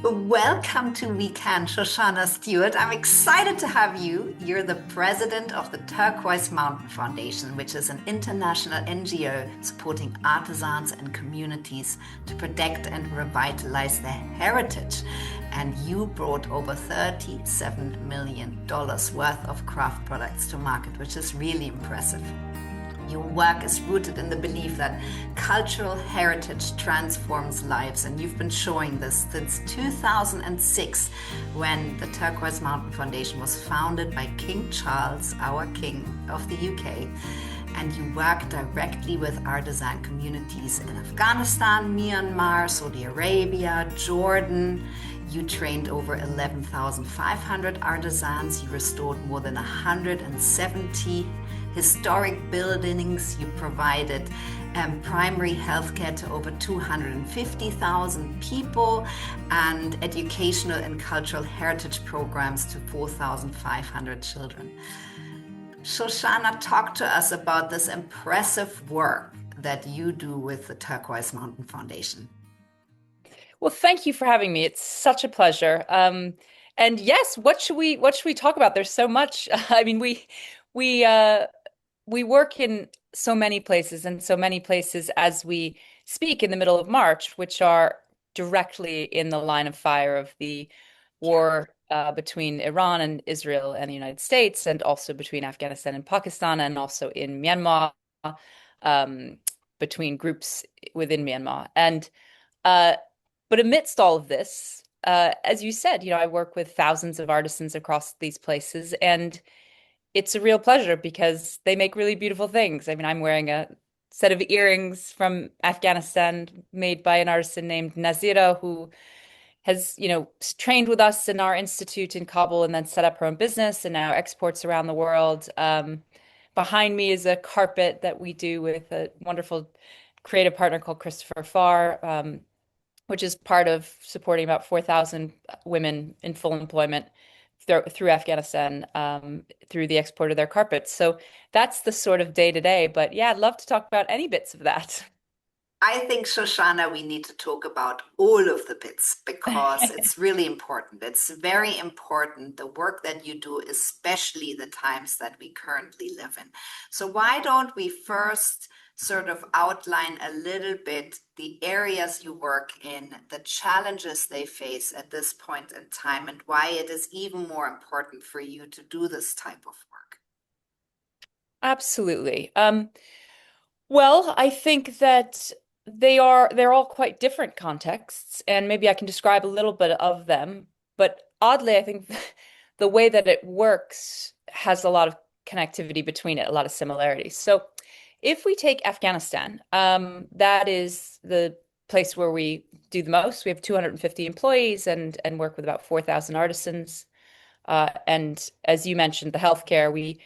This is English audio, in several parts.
Welcome to WeCan, Shoshana Stewart. I'm excited to have you. You're the president of the Turquoise Mountain Foundation, which is an international NGO supporting artisans and communities to protect and revitalize their heritage. And you brought over $37 million worth of craft products to market, which is really impressive. Your work is rooted in the belief that cultural heritage transforms lives, and you've been showing this since 2006 when the Turquoise Mountain Foundation was founded by King Charles, our King of the UK. And you work directly with artisan communities in Afghanistan, Myanmar, Saudi Arabia, Jordan. You trained over 11,500 artisans. You restored more than 170 historic buildings. You provided primary healthcare to over 250,000 people and educational and cultural heritage programs to 4,500 children. Shoshana, talk to us about this impressive work that you do with the Turquoise Mountain Foundation. Well, thank you for having me. It's such a pleasure. And yes, what should we talk about? There's so much. I mean, we we work in so many places and so many places as we speak in the middle of March, which are directly in the line of fire of the war between Iran and Israel and the United States, and also between Afghanistan and Pakistan, and also in Myanmar, um, between groups within Myanmar. And uh, but amidst all of this, as you said, I work with thousands of artisans across these places, and it's a real pleasure because they make really beautiful things. I mean, I'm wearing a set of earrings from Afghanistan made by an artisan named Nazira, who has, trained with us in our institute in Kabul and then set up her own business and now exports around the world. Behind me is a carpet that we do with a wonderful creative partner called Christopher Farr, which is part of supporting about 4,000 women in full employment through Afghanistan, through the export of their carpets. So that's the sort of day to day. But yeah, I'd love to talk about any bits of that. I think, Shoshana, we need to talk about all of the bits because it's really important. It's very important, the work that you do, especially the times that we currently live in. So, why don't we first sort of outline a little bit the areas you work in, the challenges they face at this point in time, and why it is even more important for you to do this type of work? Absolutely. Well, I think that they're all quite different contexts, and maybe I can describe a little bit of them. But oddly, I think the way that it works has a lot of connectivity between it, a lot of similarities. So if we take Afghanistan, that is the place where we do the most. We have 250 employees and work with about 4,000 artisans. And as you mentioned, the healthcare, we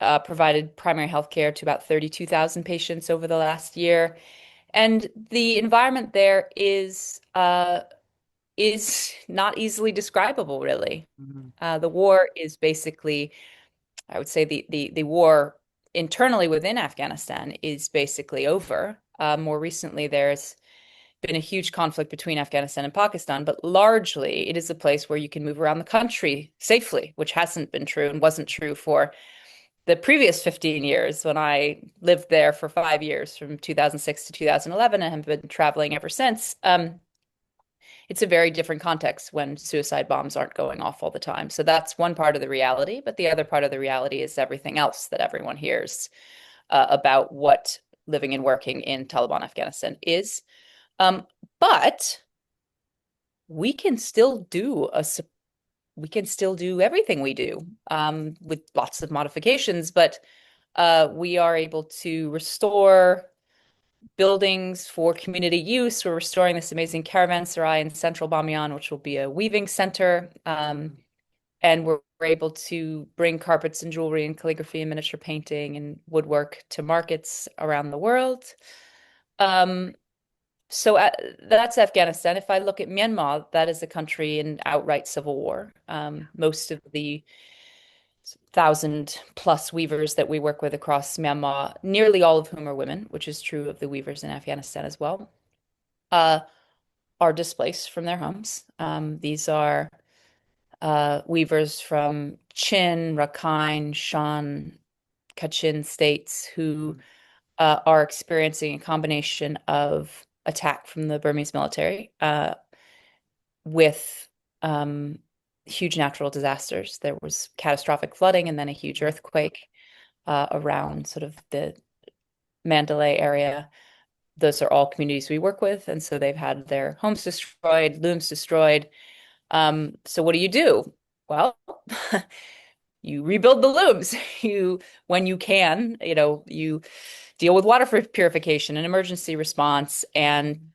provided primary health care to about 32,000 patients over the last year. And the environment there is not easily describable, really. Mhm. The war is basically, I would say, the war internally within Afghanistan is basically over. More recently, there's been a huge conflict between Afghanistan and Pakistan, but largely it is a place where you can move around the country safely, which hasn't been true and wasn't true for the previous 15 years when I lived there for 5 years from 2006 to 2011 and have been traveling ever since. It's a very different context when suicide bombs aren't going off all the time. So that's one part of the reality. But the other part of the reality is everything else that everyone hears about what living and working in Taliban Afghanistan is. Um, but we can still do a we can still do everything we do with lots of modifications, but we are able to restore buildings for community use. We're restoring this amazing caravanserai in central Bamiyan, which will be a weaving center. And we're able to bring carpets and jewelry and calligraphy and miniature painting and woodwork to markets around the world. Um, so that's Afghanistan. If I look at Myanmar, that is a country in outright civil war. Most of the 1,000+ weavers that we work with across Myanmar, nearly all of whom are women, which is true of the weavers in Afghanistan as well, uh, are displaced from their homes. These are weavers from Chin, Rakhine, Shan, Kachin states who are experiencing a combination of attack from the Burmese military with huge natural disasters. There was catastrophic flooding and then a huge earthquake around sort of the Mandalay area. Those are all communities we work with, and so they've had their homes destroyed, looms destroyed. So what do? Well, you rebuild the looms. When you can, you deal with water purification and emergency response and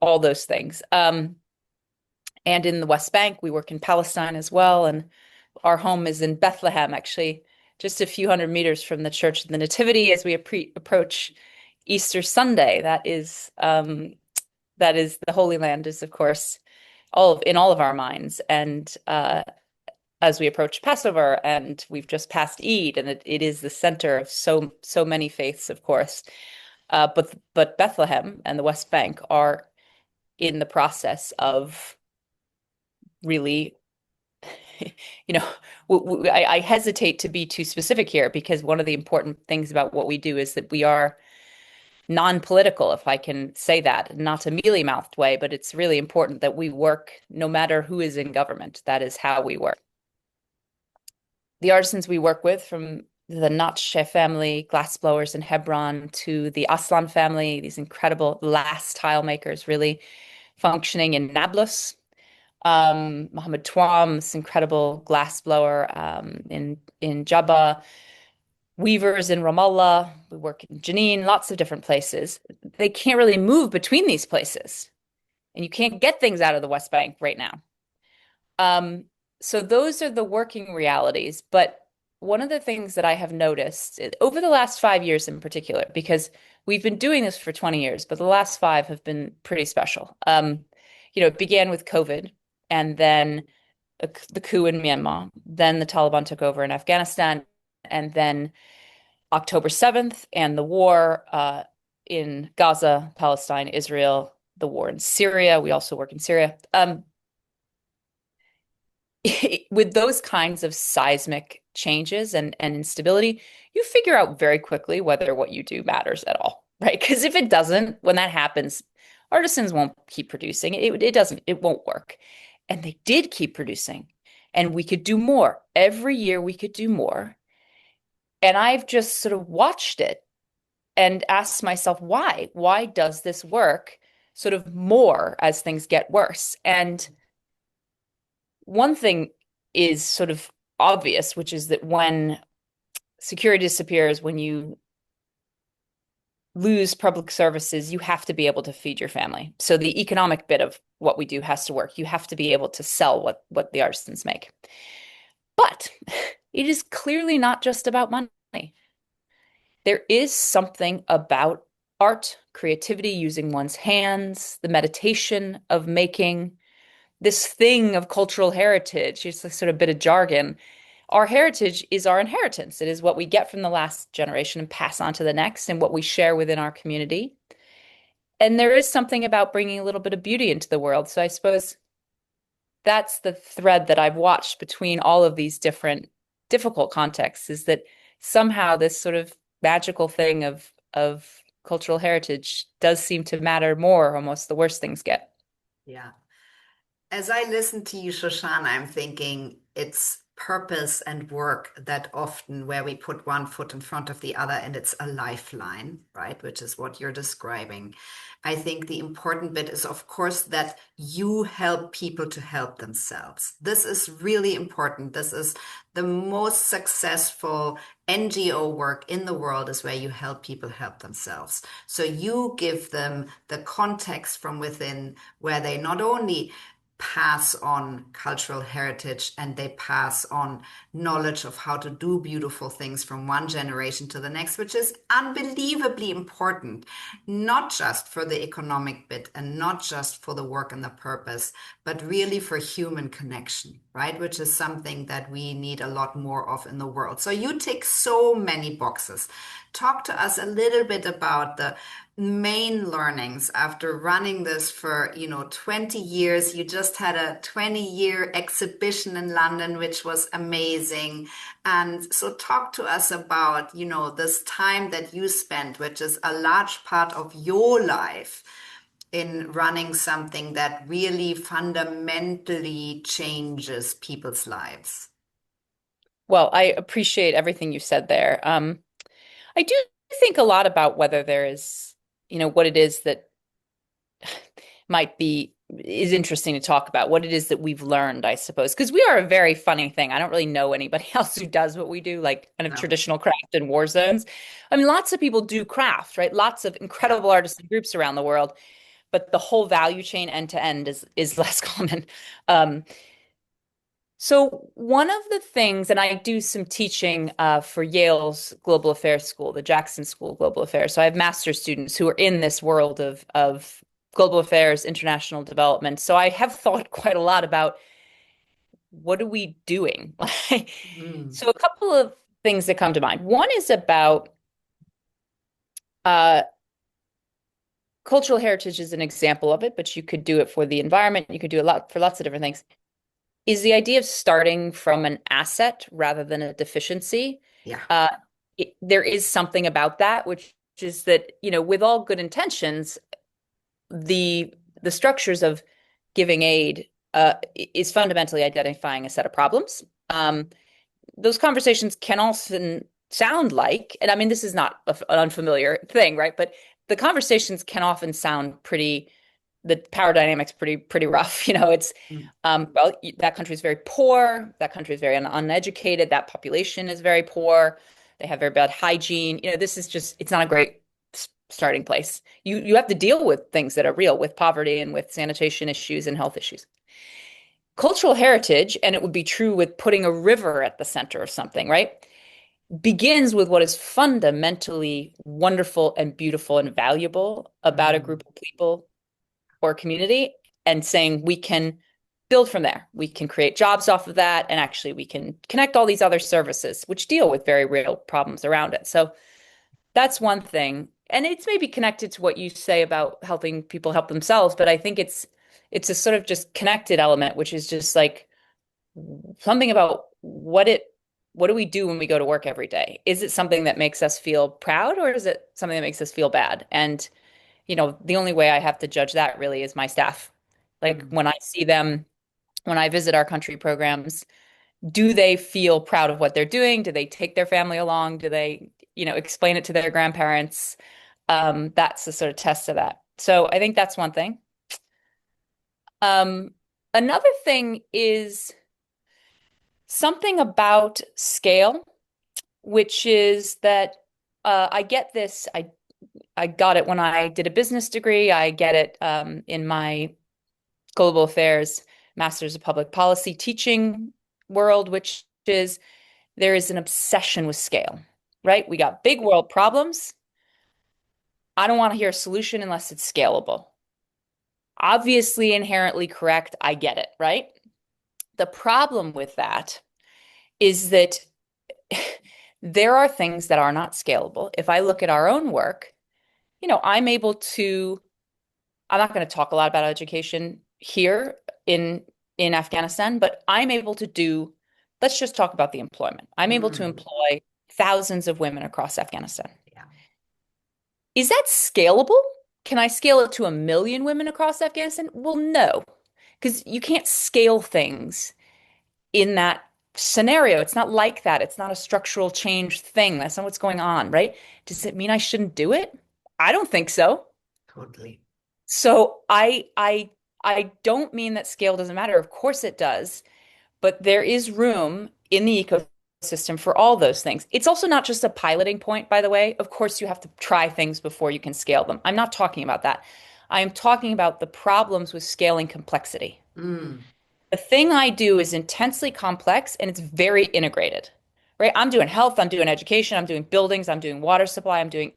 all those things. And in the West Bank, we work in Palestine as well. And our home is in Bethlehem, actually, just a few hundred meters from the Church of the Nativity as we approach Easter Sunday. That is the Holy Land is, of course, in all of our minds. And as we approach Passover, and we've just passed Eid, and it is the center of so many faiths, of course. But Bethlehem and the West Bank are in the process of really, I hesitate to be too specific here because one of the important things about what we do is that we are non-political, if I can say that, not a mealy-mouthed way, but it's really important that we work no matter who is in government. That is how we work. The artisans we work with, from the Natshe family, glassblowers in Hebron, to the Aslan family, these incredible glass tile makers really functioning in Nablus. Mohammed Twam, this incredible glassblower in Jabba. Weavers in Ramallah, we work in Jenin, lots of different places. They can't really move between these places, and you can't get things out of the West Bank right now. So those are the working realities. But one of the things that I have noticed over the last 5 years in particular, because we've been doing this for 20 years, but the last 5 have been pretty special. It began with COVID, and then the coup in Myanmar, then the Taliban took over in Afghanistan, and then October 7th and the war in Gaza, Palestine, Israel, the war in Syria. We also work in Syria. With those kinds of seismic changes and instability, you figure out very quickly whether what you do matters at all, right? Because if it doesn't, when that happens, artisans won't keep producing. It won't work. And they did keep producing. And we could do more. Every year we could do more. And I've just sort of watched it and asked myself, why? Why does this work sort of more as things get worse? And one thing is sort of obvious, which is that when security disappears, when you lose public services, you have to be able to feed your family. So the economic bit of what we do has to work. You have to be able to sell what the artisans make. But it is clearly not just about money. There is something about art, creativity, using one's hands, the meditation of making, this thing of cultural heritage. It's a sort of bit of jargon. Our heritage is our inheritance. It is what we get from the last generation and pass on to the next, and what we share within our community. And there is something about bringing a little bit of beauty into the world. So I suppose that's the thread that I've watched between all of these different difficult contexts, is that somehow this sort of magical thing of cultural heritage does seem to matter more almost the worse things get. Yeah. As I listen to you, Shoshana, I'm thinking it's purpose and work that often where we put one foot in front of the other, and it's a lifeline, right? Which is what you're describing. I think the important bit is, of course, that you help people to help themselves. This is really important. This is the most successful NGO work in the world, is where you help people help themselves. So you give them the context from within, where they not only pass on cultural heritage and they pass on knowledge of how to do beautiful things from one generation to the next, which is unbelievably important, not just for the economic bit and not just for the work and the purpose, but really for human connection. right? Which is something that we need a lot more of in the world. So you tick so many boxes. Talk to us a little bit about the main learnings after running this for, 20 years. You just had a 20-year exhibition in London, which was amazing. And so talk to us about, this time that you spent, which is a large part of your life in running something that really fundamentally changes people's lives. Well, I appreciate everything you said there. I do think a lot about whether there is, what it is that might be is interesting to talk about, what it is that we've learned, I suppose, because we are a very funny thing. I don't really know anybody else who does what we do, like kind of No. traditional craft in war zones. I mean, lots of people do craft, right? Lots of Yeah. incredible artisan groups around the world, but the whole value chain end to end is less common. Um, so one of the things, and I do some teaching for Yale's Global Affairs School, the Jackson School of Global Affairs. So I have master's students who are in this world of global affairs, international development. So I have thought quite a lot about what are we doing? Mm. So a couple of things that come to mind. One is about uh, cultural heritage is an example of it, but you could do it for the environment. You could do a lot for lots of different things. Is the idea of starting from an asset rather than a deficiency. Yeah. Uh, there is something about that, which is that, with all good intentions, the structures of giving aid is fundamentally identifying a set of problems. Those conversations can often sound like, and I mean, this is not an unfamiliar thing, right? But the conversations can often sound the power dynamics pretty rough. It's Mm. well, that country is very poor, that country is very uneducated, that population is very poor, they have very bad hygiene. This is just it's not a great starting place. You have to deal with things that are real, with poverty and with sanitation issues and health issues. Cultural heritage, and it would be true with putting a river at the center of something, right? Begins with what is fundamentally wonderful and beautiful and valuable about a Mm. group of people or community, and saying we can build from there. We can create jobs off of that, and actually we can connect all these other services which deal with very real problems around it. So that's one thing. And it's maybe connected to what you say about helping people help themselves, but I think it's a sort of just connected element, which is just like something about what do we do when we go to work every day? Is it something that makes us feel proud, or is it something that makes us feel bad? And the only way I have to judge that really is my staff. Like Mm. when I see them, when I visit our country programs, do they feel proud of what they're doing? Do they take their family along? Do they, explain it to their grandparents? That's the sort of test of that. So I think that's one thing. Um, Another thing is something about scale, which is that I get this. I got it when I did a business degree. I get it in my global affairs, Masters of Public Policy teaching world, which is there is an obsession with scale, right? We got big world problems. I don't want to hear a solution unless it's scalable. Obviously, inherently correct. I get it, right? The problem with that is that there are things that are not scalable. If I look at our own work, I'm able to I'm not going to talk a lot about education here in Afghanistan, but I'm able to let's just talk about the employment. I'm able to Mm. employ thousands of women across Afghanistan. Yeah. Is that scalable? Can I scale it to 1 million women across Afghanistan? Well, no, because you can't scale things in that scenario. It's not like that. It's not a structural change thing. That's not what's going on, right? Does it mean I shouldn't do it? I don't think so. Totally. So I don't mean that scale doesn't matter. Of course it does, but there is room in the ecosystem for all those things. It's also not just a piloting point, by the way. Of course, you have to try things before you can scale them. I'm not talking about that. I am talking about the problems with scaling complexity. Mm. The thing I do is intensely complex and it's very integrated, right? I'm doing health, I'm doing education, I'm doing buildings, I'm doing water supply, I'm doing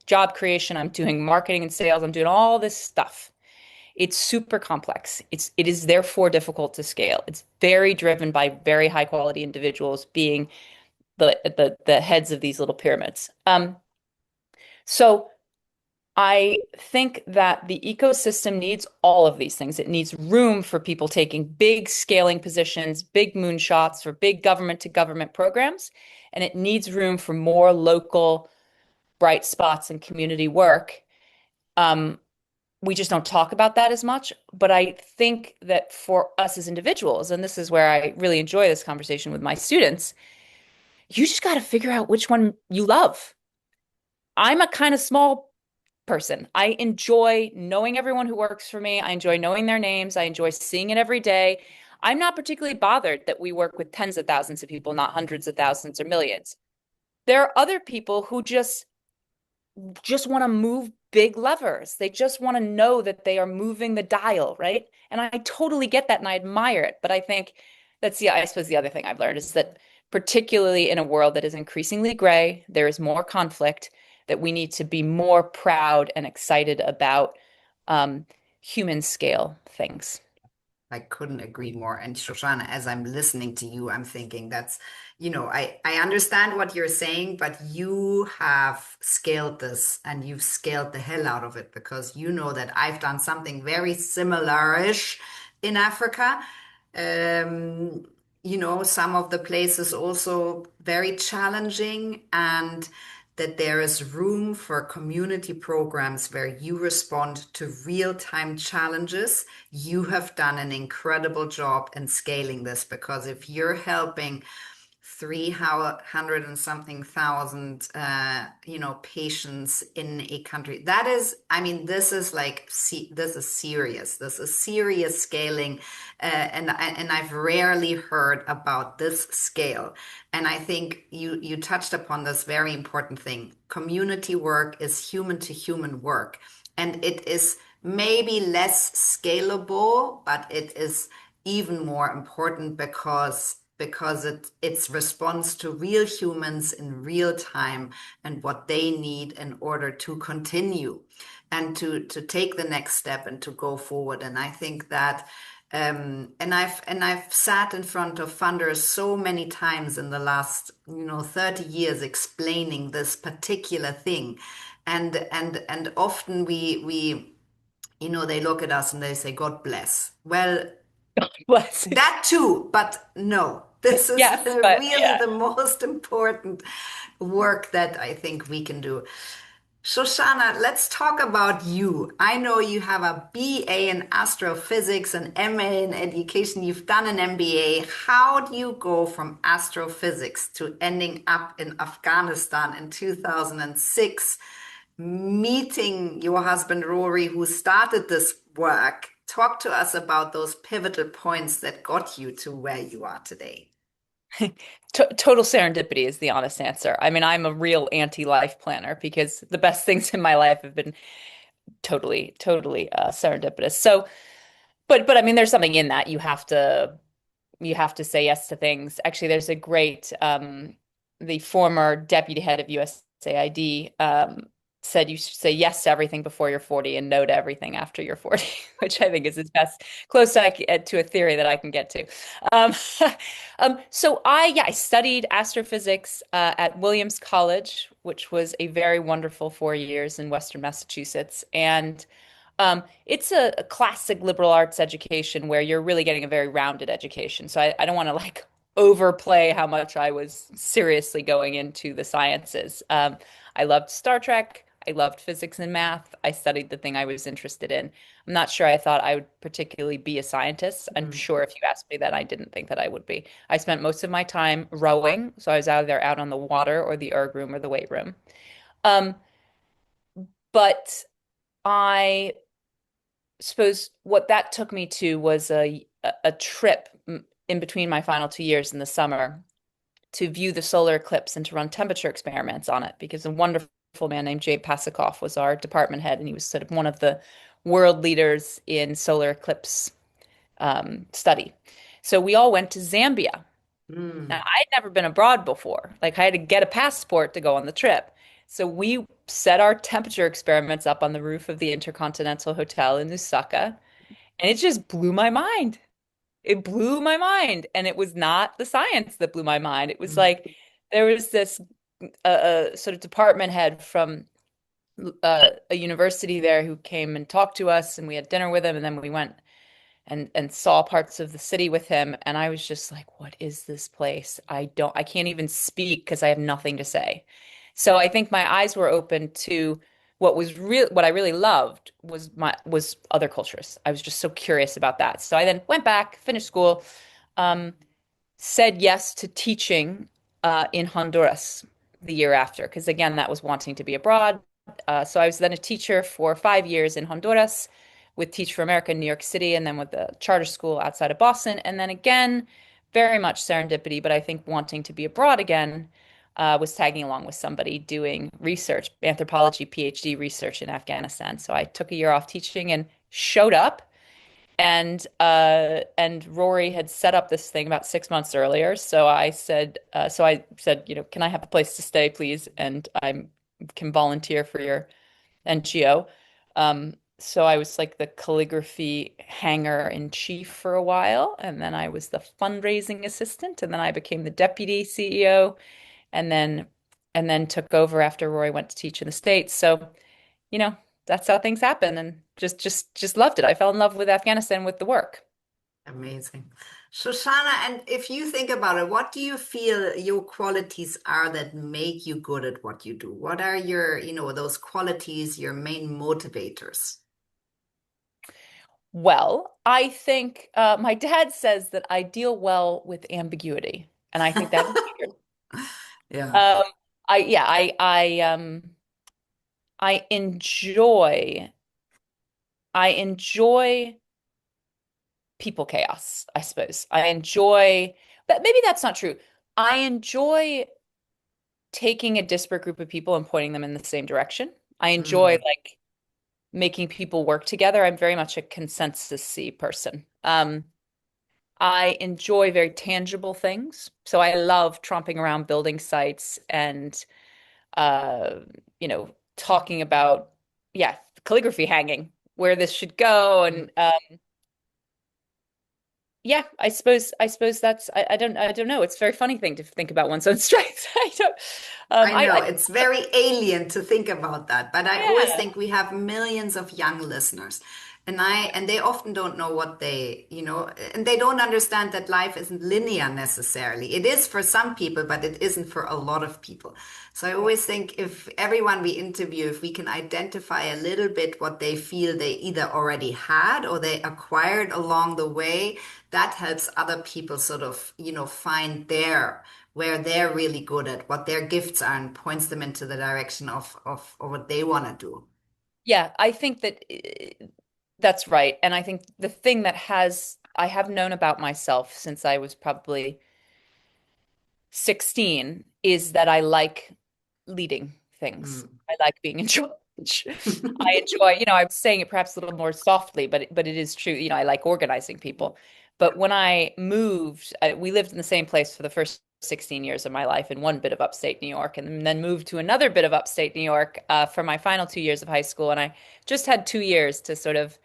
job creation, I'm doing marketing and sales, I'm doing all this stuff. It's super complex. It is therefore difficult to scale. It's very driven by very high quality individuals being the heads of these little pyramids. So I think that the ecosystem needs all of these things. It needs room for people taking big scaling positions, big moonshots for big government to government programs, and it needs room for more local bright spots and community work. Um, we just don't talk about that as much. But I think that for us as individuals, and this is where I really enjoy this conversation with my students, you just got to figure out which one you love. I'm a kind of small person. I enjoy knowing everyone who works for me. I enjoy knowing their names. I enjoy seeing it every day. I'm not particularly bothered that we work with tens of thousands of people, not hundreds of thousands or millions. There are other people who just want to move big levers. They just want to know that they are moving the dial, right? And I totally get that and I admire it. But I think I suppose the other thing I've learned is that particularly in a world that is increasingly gray, there is more conflict, that we need to be more proud and excited about human scale things. I couldn't agree more. And Shoshana, as I'm listening to you, I'm thinking I understand what you're saying, but you have scaled this and you've scaled the hell out of it because you know that I've done something very similar-ish in Africa. Some of the places also very challenging, and that there is room for community programs where you respond to real-time challenges. You have done an incredible job in scaling this because if you're helping 300 and something thousand, patients in a country. That is, I mean, this is like, this is serious. This is serious scaling. And I've rarely heard about this scale. And I think you touched upon this very important thing. Community work is human to human work. And it is maybe less scalable, but it is even more important because it's response to real humans in real time and what they need in order to continue and to take the next step and to go forward. And I think that and I've sat in front of funders so many times in the last 30 years explaining this particular thing, and often we they look at us and they say, God bless. Well, Bless. that too, but no, this is Yes, but really yeah. the most important work that I think we can do. Shoshana, let's talk about you. I know you have a BA in astrophysics, an MA in education. You've done an MBA. How do you go from astrophysics to ending up in Afghanistan in 2006, meeting your husband Rory, who started this work? Talk to us about those pivotal points that got you to where you are today. Total serendipity is the honest answer. I mean, I'm a real anti-life planner because the best things in my life have been totally serendipitous. So, but I mean, there's something in that. You have to say yes to things. Actually, there's a great the former deputy head of USAID said you should say yes to everything before you're 40 and no to everything after you're 40, which I think is as best close to a theory that I can get to. Um, so I studied astrophysics at Williams College, which was a very wonderful 4 years in Western Massachusetts, and it's a classic liberal arts education where you're really getting a very rounded education. So I don't want to like overplay how much I was seriously going into the sciences. I loved Star Trek. I loved physics and math. I studied the thing I was interested in. I'm not sure I thought I would particularly be a scientist. I'm Mm. sure if you asked me that, I didn't think that I would be. I spent most of my time rowing. So I was either out on the water or the erg room or the weight room. Um, but I suppose what that took me to was a trip in between my final 2 years in the summer to view the solar eclipse and to run temperature experiments on it because a wonderful man named Jay Pasakoff was our department head, and he was sort of one of the world leaders in solar eclipse study. So we all went to Zambia. Now, Mm. I had never been abroad before. Like I had to get a passport to go on the trip. So we set our temperature experiments up on the roof of the Intercontinental Hotel in Lusaka, and it just blew my mind. It blew my mind. And it was not the science that blew my mind. It was Mm. like there was this sort of department head from a university there who came and talked to us, and we had dinner with him, and then we went and saw parts of the city with him, and I was just like, what is this place? I can't even speak because I have nothing to say. So I think my eyes were open to what I really loved was other cultures. I was just so curious about that. So I then went back, finished school, um, said yes to teaching in Honduras the year after, because again, that was wanting to be abroad. So I was then a teacher for 5 years in Honduras with Teach for America in New York City, and then with the charter school outside of Boston. And then again, very much serendipity, but I think wanting to be abroad again, was tagging along with somebody doing research, anthropology, PhD research in Afghanistan. So I took a year off teaching and showed up, and Rory had set up this thing about 6 months earlier. So I said, can I have a place to stay, please? And I can volunteer for your NGO. So I was like the calligraphy hanger in chief for a while, and then I was the fundraising assistant, and then I became the deputy CEO, and then took over after Rory went to teach in the States. So, you know, that's how things happen, and just loved it. I fell in love with Afghanistan with the work. Amazing. Shoshana, and if you think about it, what do you feel your qualities are that make you good at what you do? What are your, those qualities, your main motivators? Well, I think my dad says that I deal well with ambiguity, and I think that's weird. Yeah. Um, I yeah, I enjoy people chaos, I suppose. But maybe that's not true. I enjoy taking a disparate group of people and pointing them in the same direction. I enjoy Mm, like making people work together. I'm very much a consensus-y person. I enjoy very tangible things. So I love tromping around building sites and uh, talking about, yeah, calligraphy hanging, where this should go. mm. And yeah, I suppose I don't know. It's a very funny thing to think about one's own strengths. I don't, I know I it's very alien to think about that, but I always yeah. think we have millions of young listeners, and they often don't know what and they don't understand that life isn't linear necessarily. It is for some people, but it isn't for a lot of people. So I always think if everyone we interview, if we can identify a little bit what they feel they either already had or they acquired along the way, that helps other people sort of, find where they're really good at, what their gifts are, and points them into the direction of what they want to do. Yeah, I think that that's right. And I think the thing that I have known about myself since I was probably 16 is that I like leading things. Mm. I like being in charge. I enjoy, I was saying it perhaps a little more softly, but it is true. I like organizing people. But when I moved, we lived in the same place for the first 16 years of my life in one bit of upstate New York, and then moved to another bit of upstate New York for my final 2 years of high school. And I just had 2 years to sort of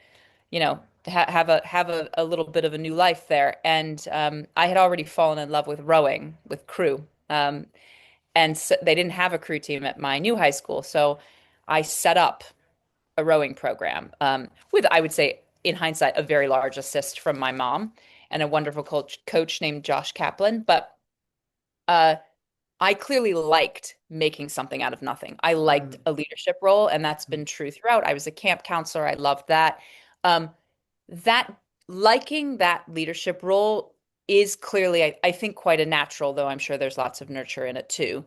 have a little bit of a new life there. And I had already fallen in love with rowing with crew. And so they didn't have a crew team at my new high school, so I set up a rowing program with, I would say, in hindsight, a very large assist from my mom and a wonderful coach named Josh Kaplan. But uh, I clearly liked making something out of nothing. I liked Mm. a leadership role, and that's been true throughout. I was a camp counselor. I loved that. Um, that liking that leadership role is clearly, I think, quite a natural, though I'm sure there's lots of nurture in it too.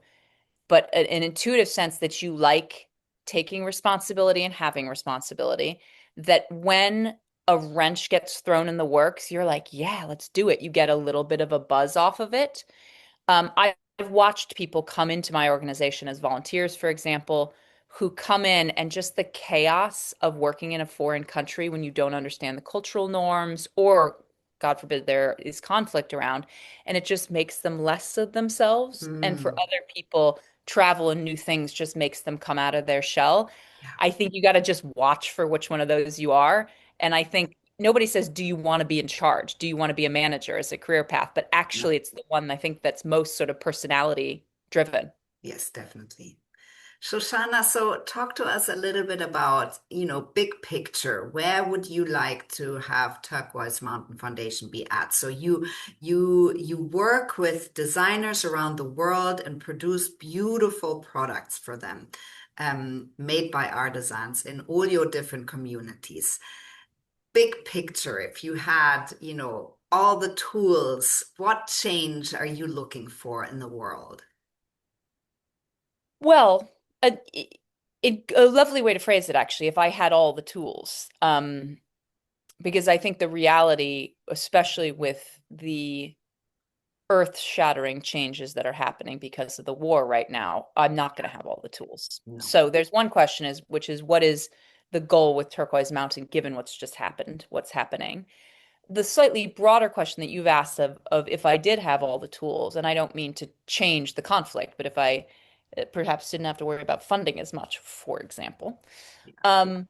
But an intuitive sense that you like taking responsibility and having responsibility, that when a wrench gets thrown in the works, you're like, yeah, let's do it. You get a little bit of a buzz off of it. I've watched people come into my organization as volunteers, for example, who come in and just the chaos of working in a foreign country when you don't understand the cultural norms, or God forbid there is conflict around, and it just makes them less of themselves. And for Mm. other people, travel and new things just makes them come out of their shell. Yeah. I think you got to just watch for which one of those you are. And I think nobody says, do you want to be in charge? Do you want to be a manager as a career path? But Yeah. actually, it's the one I think that's most sort of personality driven. Yes, definitely. Shoshana, so talk to us a little bit about, big picture. Where would you like to have Turquoise Mountain Foundation be at? So you work with designers around the world and produce beautiful products for them, made by artisans in all your different communities. Big picture, if you had, all the tools, what change are you looking for in the world? Well, a lovely way to phrase it, actually, if I had all the tools. Because I think the reality, especially with the earth-shattering changes that are happening because of the war right now, I'm not going to have all the tools. No. So there's one question which is what is the goal with Turquoise Mountain given what's just happened, what's happening? The slightly broader question that you've asked of if I did have all the tools, and I don't mean to change the conflict, but if I perhaps didn't have to worry about funding as much, for example, um,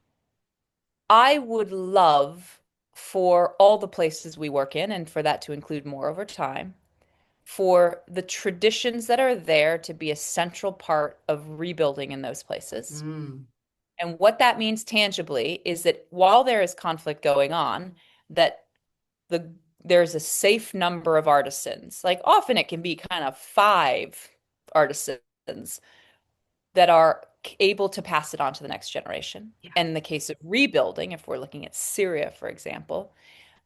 I would love for all the places we work in, and for that to include more over time, for the traditions that are there to be a central part of rebuilding in those places. Mm, And what that means tangibly is that while there is conflict going on, that the there's a safe number of artisans. Like often it can be kind of five artisans that are able to pass it on to the next generation. yeah. And in the case of rebuilding, if we're looking at Syria, for example,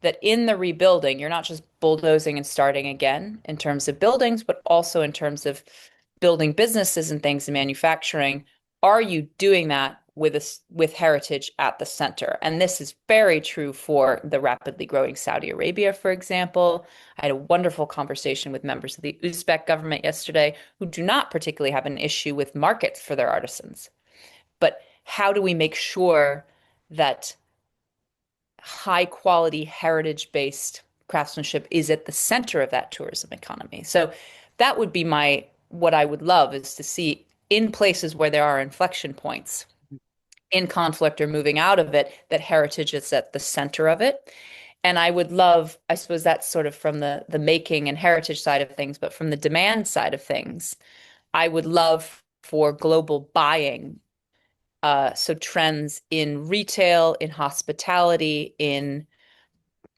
that in the rebuilding, you're not just bulldozing and starting again in terms of buildings, but also in terms of building businesses and things and manufacturing. Are you doing that with heritage at the center? And this is very true for the rapidly growing Saudi Arabia, for example. I had a wonderful conversation with members of the Uzbek government yesterday who do not particularly have an issue with markets for their artisans. But how do we make sure that high quality heritage based craftsmanship is at the center of that tourism economy? So that would be what I would love is to see in places where there are inflection points in conflict or moving out of it, that heritage is at the center of it. And I would love, I suppose that's sort of from the making and heritage side of things, but from the demand side of things, I would love for global buying. So trends in retail, in hospitality, in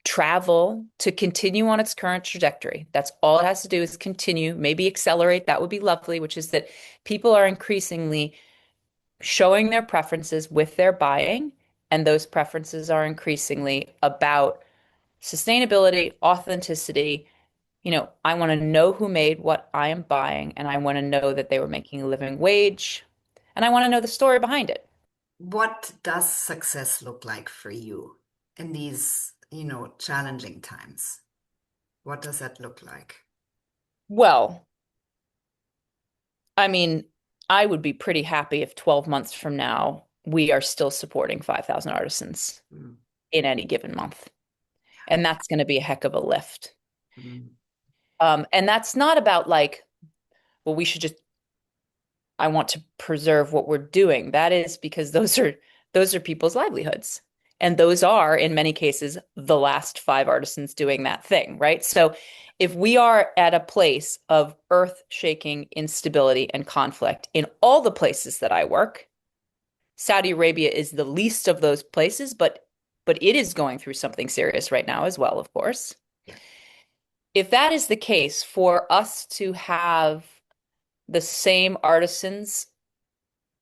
travel to continue on its current trajectory. That's all it has to do is continue, maybe accelerate. That would be lovely, which is that people are increasingly showing their preferences with their buying, and those preferences are increasingly about sustainability, authenticity. I want to know who made what I am buying, and I want to know that they were making a living wage, and I want to know the story behind it. What does success look like for you in these, challenging times? What does that look like? Well, I mean, I would be pretty happy if 12 months from now we are still supporting 5,000 artisans Mm, in any given month. And that's going to be a heck of a lift. mm, And that's not about like, well, I want to preserve what we're doing. That is because those are people's livelihoods. And those are, in many cases, the last five artisans doing that thing, right? So if we are at a place of earth-shaking instability and conflict in all the places that I work, Saudi Arabia is the least of those places, but it is going through something serious right now as well, of course. yeah. If that is the case, for us to have the same artisans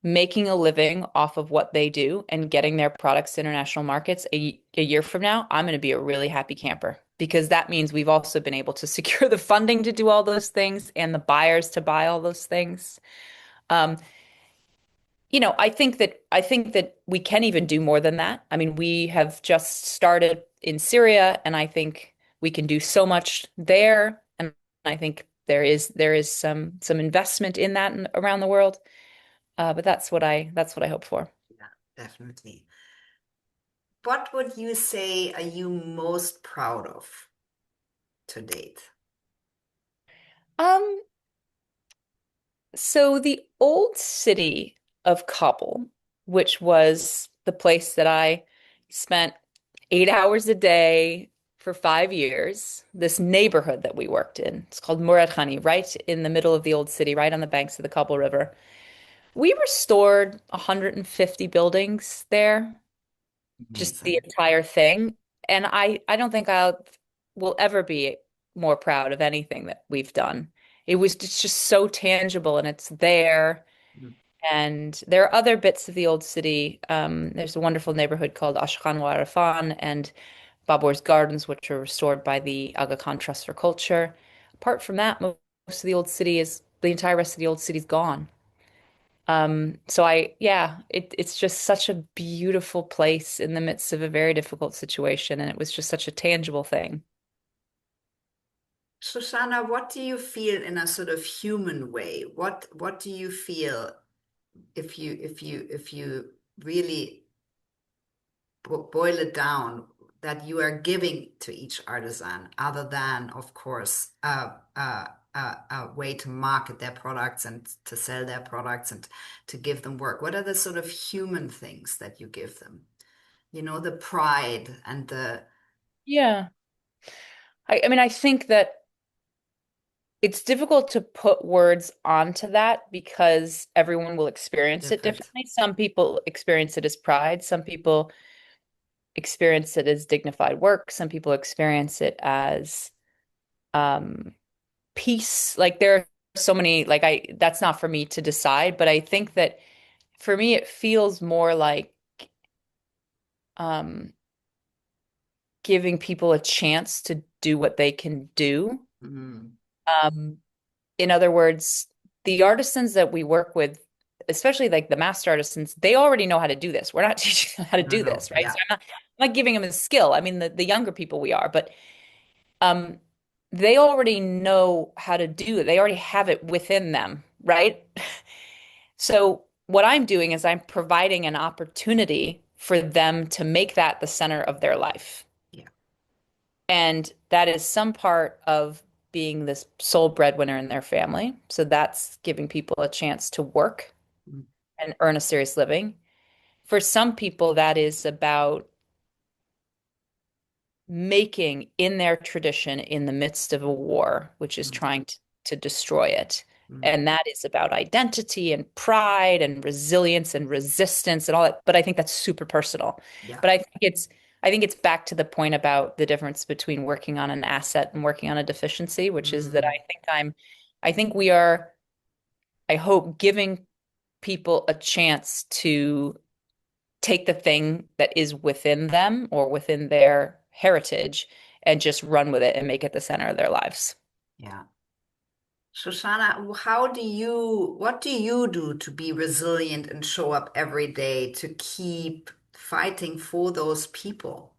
making a living off of what they do and getting their products to international markets a year from now, I'm going to be a really happy camper because that means we've also been able to secure the funding to do all those things and the buyers to buy all those things. Um, I think that we can even do more than that. I mean, we have just started in Syria, and I think we can do so much there. And I think there is some investment in that around the world. But that's what I hope for. Yeah, definitely. What would you say are you most proud of to date? Um, So the old city of Kabul, which was the place that I spent 8 hours a day for 5 years, this neighborhood that we worked in, it's called Murad Khani, right in the middle of the old city, right on the banks of the Kabul River. We restored 150 buildings there, just the Amazing. entire thing. And I don't think will ever be more proud of anything that we've done. It's just so tangible and it's there. Mm. And there are other bits of the old city. There's a wonderful neighborhood called Ashkan wa Arfan and Babor's Gardens, which are restored by the Aga Khan Trust for Culture. Apart from that, most of the old city is the entire rest of the old city's gone. Yeah, it's just such a beautiful place in the midst of a very difficult situation, and it was just such a tangible thing. Shoshana, what do you feel in a sort of human way? What do you feel if you really boil it down that you are giving to each artisan, other than, of course, a way to market their products and to sell their products and to give them work? What are the sort of human things that you give them? You know, the pride and the Yeah. I mean, I think that it's difficult to put words onto that because everyone will experience it different. differently. Some people experience it as pride, some people experience it as dignified work, some people experience it as um peace. Like there are so many, that's not for me to decide, but I think that for me it feels more like um giving people a chance to do what they can do. Mm, Um, in other words, the artisans that we work with, especially like the master artisans, they already know how to do this. We're not teaching them how to no, do no, this, right? yeah, So I'm not giving them a skill. I mean, the younger people we are, but um, they already know how to do it. They already have it within them, right? So what I'm doing is I'm providing an opportunity for them to make that the center of their life. yeah. And that is some part of being this sole breadwinner in their family. So that's giving people a chance to work Mm, and earn a serious living. For some people, that is about making in their tradition in the midst of a war, which is mm, trying to destroy it. mm, And that is about identity and pride and resilience and resistance and all that. But I think that's super personal. yeah. But I think it's back to the point about the difference between working on an asset and working on a deficiency, which is that Mm, I think we are, I hope, giving people a chance to take the thing that is within them or within their heritage and just run with it and make it the center of their lives. yeah. Shoshana, what do you do to be resilient and show up every day to keep fighting for those people?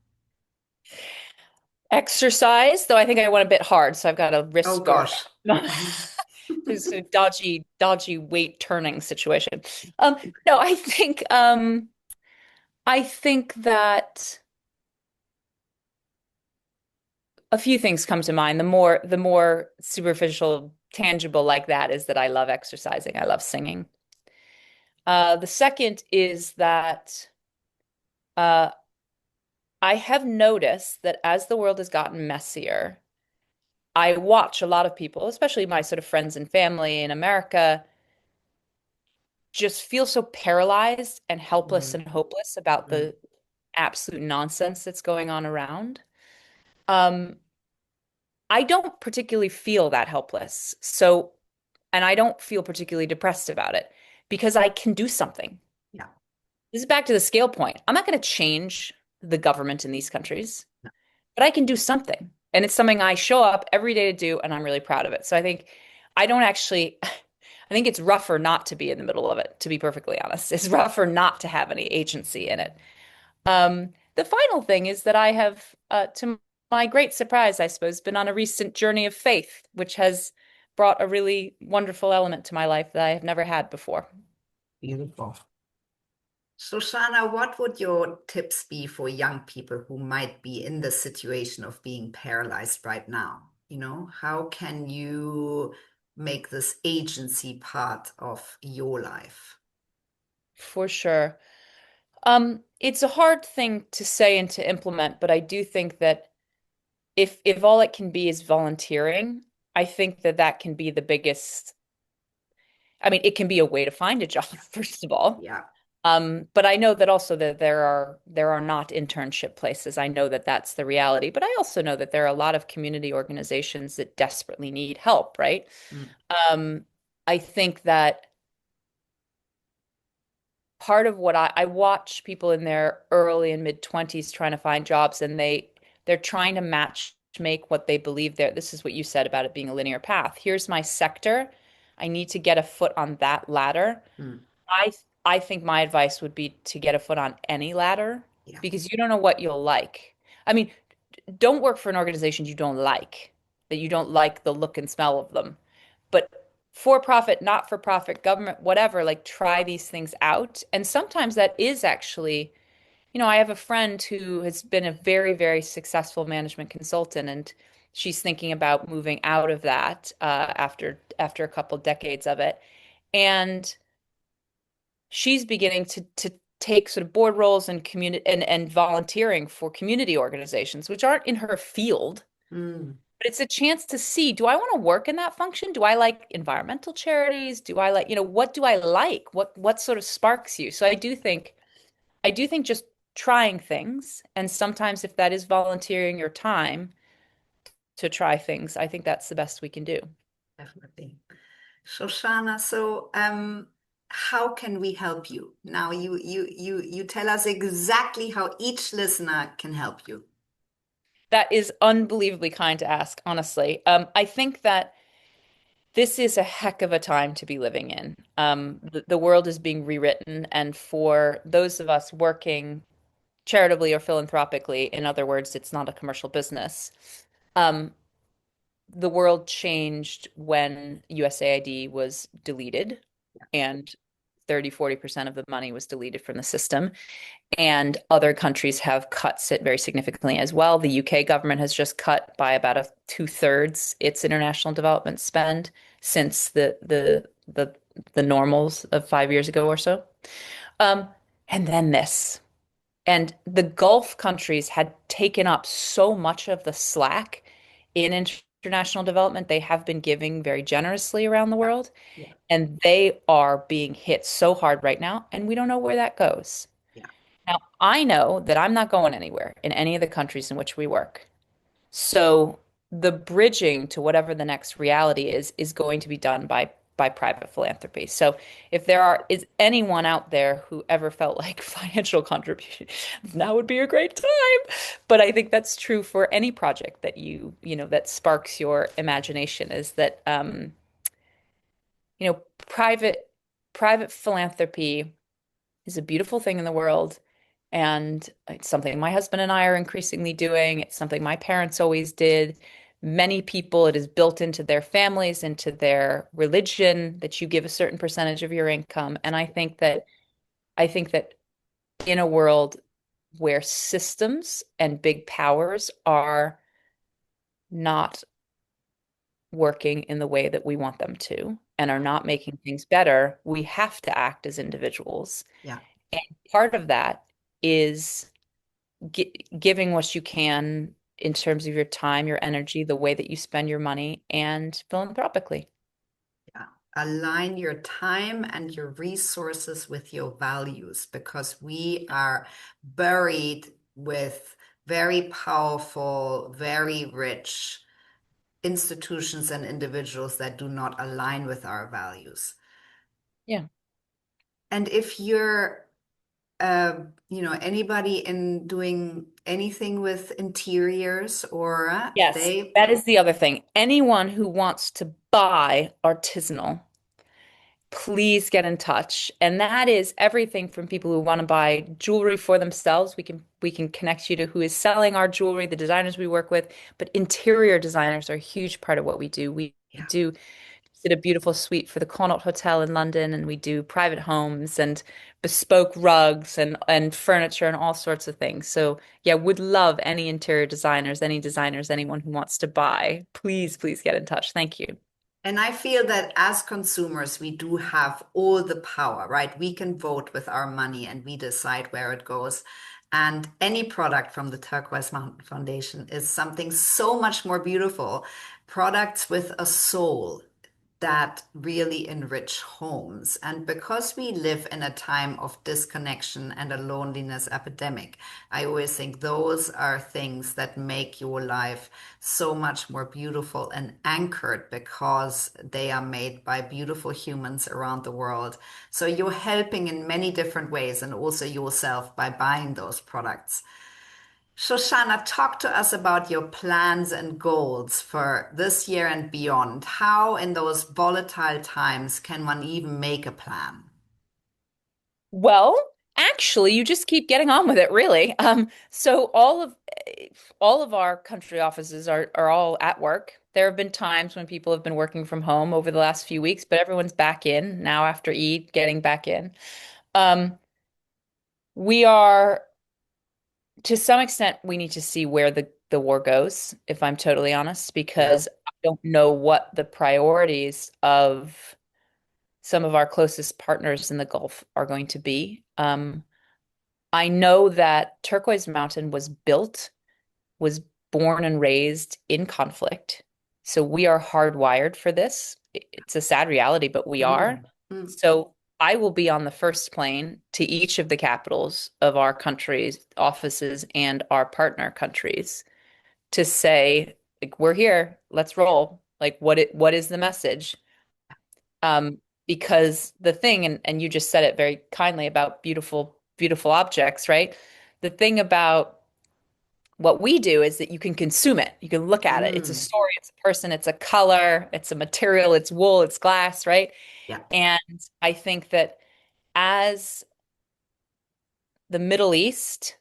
Exercise, though I think I went a bit hard, so I've got a Oh wrist guard gosh. on. Mhm. It's a dodgy weight turning situation. No, I think that a few things come to mind. The more superficial, tangible like that is that I love exercising. I love singing. The second is that uh, I have noticed that as the world has gotten messier, I watch a lot of people, especially my sort of friends and family in America, just feel so paralyzed and helpless Mm, and hopeless about mm, the absolute nonsense that's going on around. Um, I don't particularly feel that helpless. So, and I don't feel particularly depressed about it because I can do something. yeah. This is back to the scale point. I'm not going to change the government in these countries, but I can do something. And it's something I show up every day to do, and I'm really proud of it. So I think I don't actually, I think it's rougher not to be in the middle of it, to be perfectly honest. It's rougher not to have any agency in it. The final thing is that I have, to my great surprise, I suppose, been on a recent journey of faith, which has brought a really wonderful element to my life that I have never had before. Beautiful. Shoshana, what would your tips be for young people who might be in the situation of being paralyzed right now? You know, how can you make this agency part of your life? For sure. It's a hard thing to say and to implement, but I do think that if all it can be is volunteering, I think that that can be the biggest. I mean, it can be a way to find a job, first of all. Yeah. But I know that also that there are not internship places. I know that that's the reality, but I also know that there are a lot of community organizations that desperately need help, right? Mm. Um, I think that part of what I watch people in their early and mid 20s trying to find jobs, and they're trying to match make what they believe there. This is what you said about it being a linear path. Here's my sector. I need to get a foot on that ladder. Mm. I I think my advice would be to get a foot on any ladder Yeah. because you don't know what you'll like. I mean, don't work for an organization you don't like, that you don't like the look and smell of them. But for profit, not for profit, government, whatever, like try these things out. And sometimes that is actually, I have a friend who has been a very, very successful management consultant, and she's thinking about moving out of that after a couple decades of it. And she's beginning to take sort of board roles and community and volunteering for community organizations, which aren't in her field, Mm. but it's a chance to see, do I want to work in that function? Do I like environmental charities? Do I like, what do I like? What sort of sparks you? So I do think just trying things, and sometimes if that is volunteering your time to try things, I think that's the best we can do. Definitely. Shoshana, so how can we help you? Now you tell us exactly how each listener can help you. That is unbelievably kind to ask, honestly. I think that this is a heck of a time to be living in. The world is being rewritten, and for those of us working charitably or philanthropically, in other words, it's not a commercial business. Um, the world changed when USAID was deleted, and 30-40% of the money was deleted from the system. And other countries have cut it very significantly as well. The UK government has just cut by about two-thirds its international development spend since the normals of 5 years ago or so. Um, and then this. And the Gulf countries had taken up so much of the slack in international development. They have been giving very generously around the Yeah, world, yeah, and they are being hit so hard right now, and we don't know where that goes. yeah, Now, I know that I'm not going anywhere in any of the countries in which we work. So the bridging to whatever the next reality is going to be done by private philanthropy. So if is anyone out there who ever felt like financial contribution, now would be a great time. But I think that's true for any project that that sparks your imagination, is that private philanthropy is a beautiful thing in the world. And it's something my husband and I are increasingly doing. It's something my parents always did. Many people, it is built into their families, into their religion, that you give a certain percentage of your income. And I think that in a world where systems and big powers are not working in the way that we want them to and are not making things better, we have to act as individuals. yeah. And part of that is giving what you can in terms of your time, your energy, the way that you spend your money, and philanthropically. Yeah. Align your time and your resources with your values because we are buried with very powerful, very rich institutions and individuals that do not align with our values. Yeah. And if you're, anybody in doing anything with interiors or Yes, they, that is the other thing. Anyone who wants to buy artisanal, please get in touch. And that is everything from people who want to buy jewelry for themselves. We can connect you to who is selling our jewelry, the designers we work with, but interior designers are a huge part of what we do. We yeah. do did a beautiful suite for the Connaught Hotel in London, and we do private homes and bespoke rugs and furniture and all sorts of things. So yeah, would love any interior designers, any designers, anyone who wants to buy. Please, please get in touch. Thank you. And I feel that as consumers, we do have all the power, right? We can vote with our money and we decide where it goes. And any product from the Turquoise Mountain Foundation is something so much more beautiful. Products with a soul that really enrich homes. And because we live in a time of disconnection and a loneliness epidemic, I always think those are things that make your life so much more beautiful and anchored because they are made by beautiful humans around the world. So you're helping in many different ways and also yourself by buying those products. Shoshana, talk to us about your plans and goals for this year and beyond. How, in those volatile times, can one even make a plan? Well, actually, you just keep getting on with it, really. So all of our country offices are all at work. There have been times when people have been working from home over the last few weeks, but everyone's back in now after Eid, getting back in. Um, we are, to some extent, we need to see where the war goes, if I'm totally honest, Yeah. because I don't know what the priorities of some of our closest partners in the Gulf are going to be. I know that Turquoise Mountain was born and raised in conflict. So we are hardwired for this. It's a sad reality, but we are. Mm, mm. So I will be on the first plane to each of the capitals of our countries' offices and our partner countries to say, like, we're here, let's roll. Like, what is the message? Because the thing, and you just said it very kindly about beautiful objects, right? The thing about what we do is that you can consume it. You can look at it. It's a Mm. story, it's a person, it's a color, it's a material, it's wool, it's glass, right? Yeah. And I think that as the Middle East,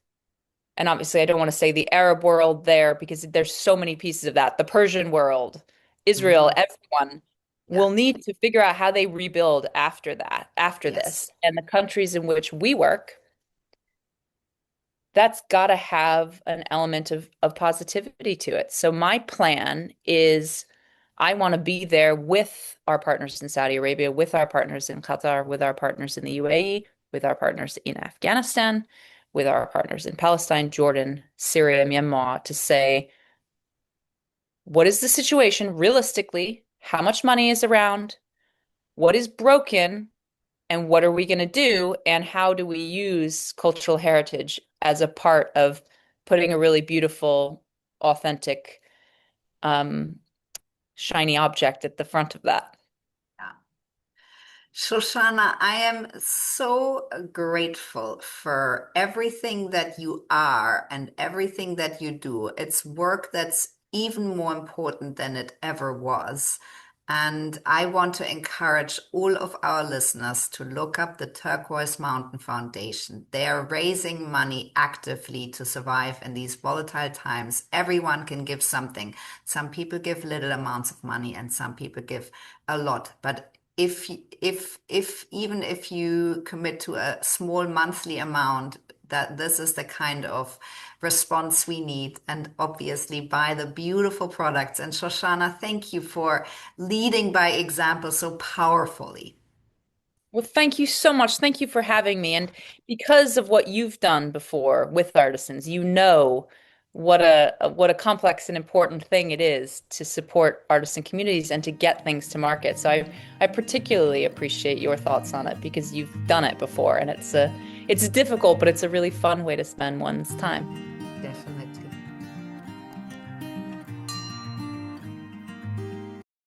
and obviously I don't want to say the Arab world there because there's so many pieces of that, the Persian world, Israel, Mm. everyone Yeah. will need to figure out how they rebuild after that, after Yes. this. And the countries in which we work, that's got to have an element of positivity to it. So my plan is I want to be there with our partners in Saudi Arabia, with our partners in Qatar, with our partners in the UAE, with our partners in Afghanistan, with our partners in Palestine, Jordan, Syria, Myanmar, to say, what is the situation realistically? How much money is around? What is broken? And what are we going to do? And how do we use cultural heritage as a part of putting a really beautiful, authentic, um, shiny object at the front of that? Yeah. Shoshana, I am so grateful for everything that you are and everything that you do. It's work that's even more important than it ever was. And I want to encourage all of our listeners to look up the Turquoise Mountain Foundation. They are raising money actively to survive in these volatile times. Everyone can give something. Some people give little amounts of money and some people give a lot. But if even if you commit to a small monthly amount, that this is the kind of response we need, and obviously buy the beautiful products. And Shoshana, thank you for leading by example so powerfully. Well, thank you so much. Thank you for having me. And because of what you've done before with Artisans, you know what a complex and important thing it is to support artisan communities and to get things to market. So I particularly appreciate your thoughts on it because you've done it before and it's difficult, but it's a really fun way to spend one's time.